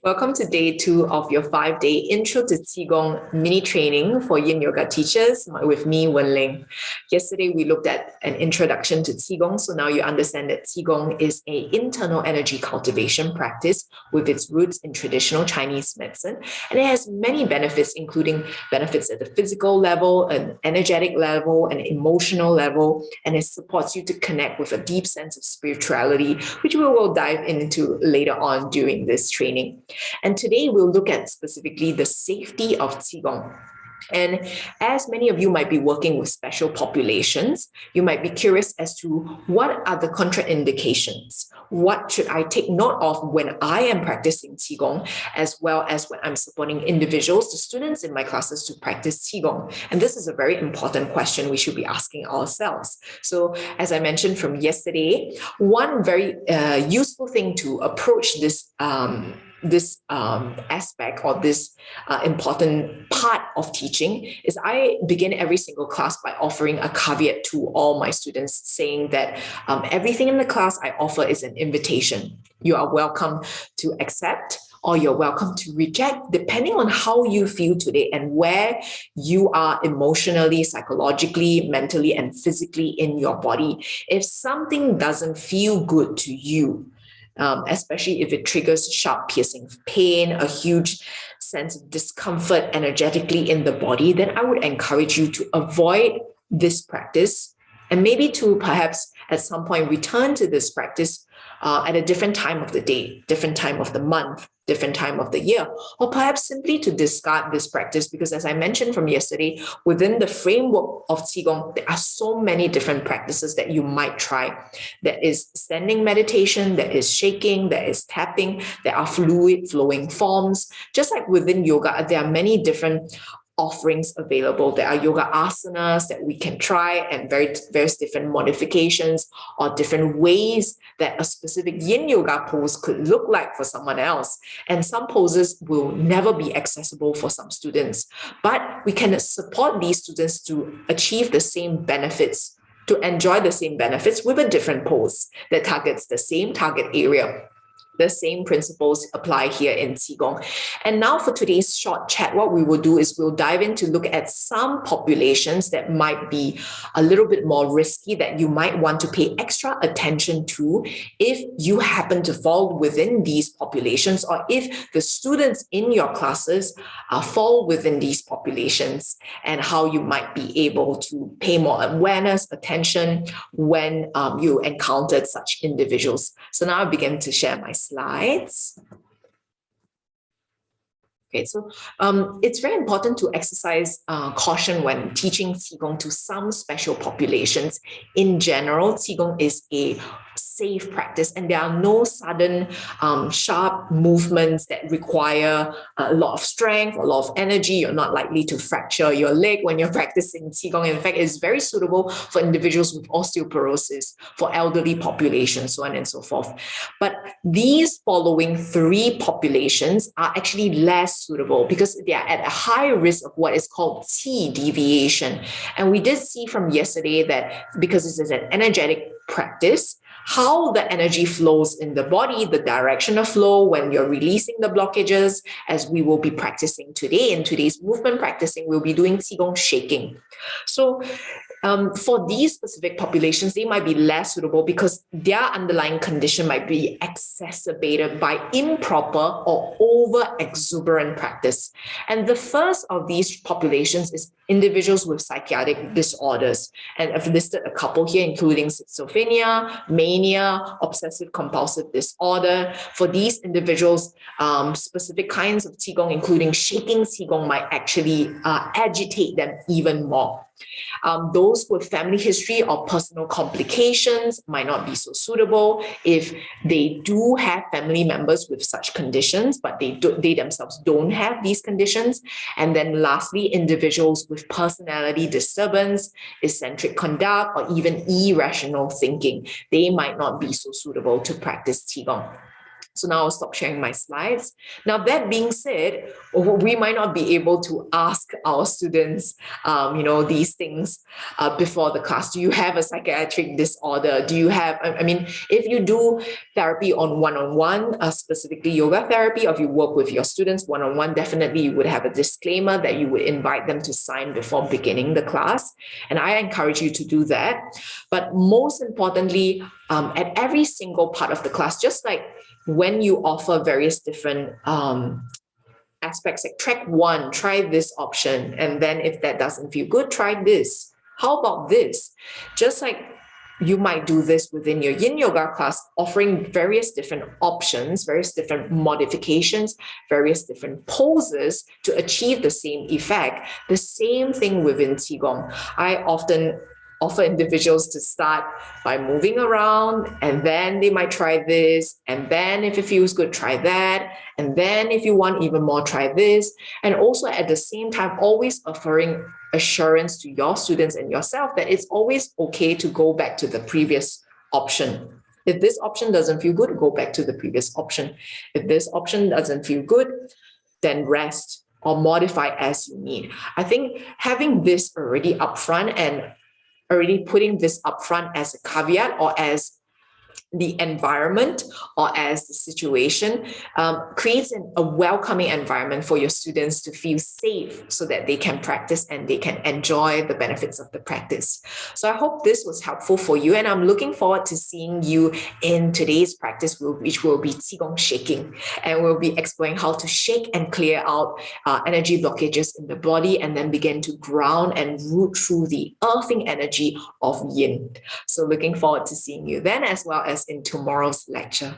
Welcome to day 2 of your 5-day Intro to Qigong mini training for Yin Yoga teachers with me, Wenling. Yesterday, we looked at an introduction to Qigong, so now you understand that Qigong is an internal energy cultivation practice with its roots in traditional Chinese medicine, and it has many benefits, including benefits at the physical level, an energetic level, an emotional level, and it supports you to connect with a deep sense of spirituality, which we will dive into later on during this training. And today we'll look at specifically the safety of Qigong. And as many of you might be working with special populations, you might be curious as to what are the contraindications? What should I take note of when I am practicing Qigong, as well as when I'm supporting individuals, the students in my classes to practice Qigong? And this is a very important question we should be asking ourselves. So as I mentioned from yesterday, one very useful thing to approach this aspect or this important part of teaching is I begin every single class by offering a caveat to all my students, saying that everything in the class I offer is an invitation. You are welcome to accept or you're welcome to reject, depending on how you feel today and where you are emotionally, psychologically, mentally, and physically in your body. If something doesn't feel good to you, especially if it triggers sharp, piercing pain, a huge sense of discomfort energetically in the body, then I would encourage you to avoid this practice and maybe to perhaps at some point return to this practice at a different time of the day, different time of the month, different time of the year, or perhaps simply to discard this practice because, as I mentioned from yesterday, within the framework of Qigong, there are so many different practices that you might try. There is standing meditation, there is shaking, there is tapping, there are fluid flowing forms. Just like within yoga, there are many different offerings available. There are yoga asanas that we can try and various different modifications or different ways that a specific yin yoga pose could look like for someone else. And some poses will never be accessible for some students, but we can support these students to achieve the same benefits, to enjoy the same benefits with a different pose that targets the same target area. The same principles apply here in Qigong. And now for today's short chat, what we will do is we'll dive in to look at some populations that might be a little bit more risky that you might want to pay extra attention to if you happen to fall within these populations or if the students in your classes fall within these populations, and how you might be able to pay more awareness, attention when you encountered such individuals. So now I begin to share my slides. Okay, so it's very important to exercise caution when teaching Qigong to some special populations. In general, Qigong is a safe practice and there are no sudden sharp movements that require a lot of strength, a lot of energy. You're not likely to fracture your leg when you're practicing Qigong. In fact, it's very suitable for individuals with osteoporosis, for elderly populations, so on and so forth. But these following 3 populations are actually less suitable because they are at a high risk of what is called qi deviation. And we did see from yesterday that because this is an energetic practice, how the energy flows in the body, the direction of flow when you're releasing the blockages, as we will be practicing today. In today's movement practicing, we'll be doing Qigong shaking. So for these specific populations, they might be less suitable because their underlying condition might be exacerbated by improper or over-exuberant practice. And the first of these populations is individuals with psychiatric disorders. And I've listed a couple here, including schizophrenia, mania, obsessive-compulsive disorder. For these individuals, specific kinds of Qigong, including shaking Qigong, might actually agitate them even more. Those with family history or personal complications might not be so suitable if they do have family members with such conditions, but they themselves don't have these conditions. And then lastly, individuals with personality disturbance, eccentric conduct, or even irrational thinking, they might not be so suitable to practice Qigong. So now I'll stop sharing my slides. Now, that being said, we might not be able to ask our students, these things before the class. Do you have a psychiatric disorder? Do you have, if you do therapy on one-on-one, specifically yoga therapy, or if you work with your students one-on-one, definitely you would have a disclaimer that you would invite them to sign before beginning the class. And I encourage you to do that. But most importantly, at every single part of the class, just like when you offer various different aspects, like track 1, try this option, and then if that doesn't feel good, try this. How about this? Just like you might do this within your yin yoga class, offering various different options, various different modifications, various different poses to achieve the same effect. The same thing within Qigong. I often offer individuals to start by moving around, and then they might try this, and then if it feels good, try that, and then if you want even more, try this. And also at the same time, always offering assurance to your students and yourself that it's always okay to go back to the previous option. If this option doesn't feel good, go back to the previous option. If this option doesn't feel good, then rest or modify as you need. I think having this already upfront and already putting this upfront as a caveat, or as the environment, or as the situation, creates a welcoming environment for your students to feel safe, so that they can practice and they can enjoy the benefits of the practice. So I hope this was helpful for you, and I'm looking forward to seeing you in today's practice, which will be Qigong shaking, and we'll be exploring how to shake and clear out energy blockages in the body, and then begin to ground and root through the earthing energy of yin. So looking forward to seeing you then, as well as in tomorrow's lecture.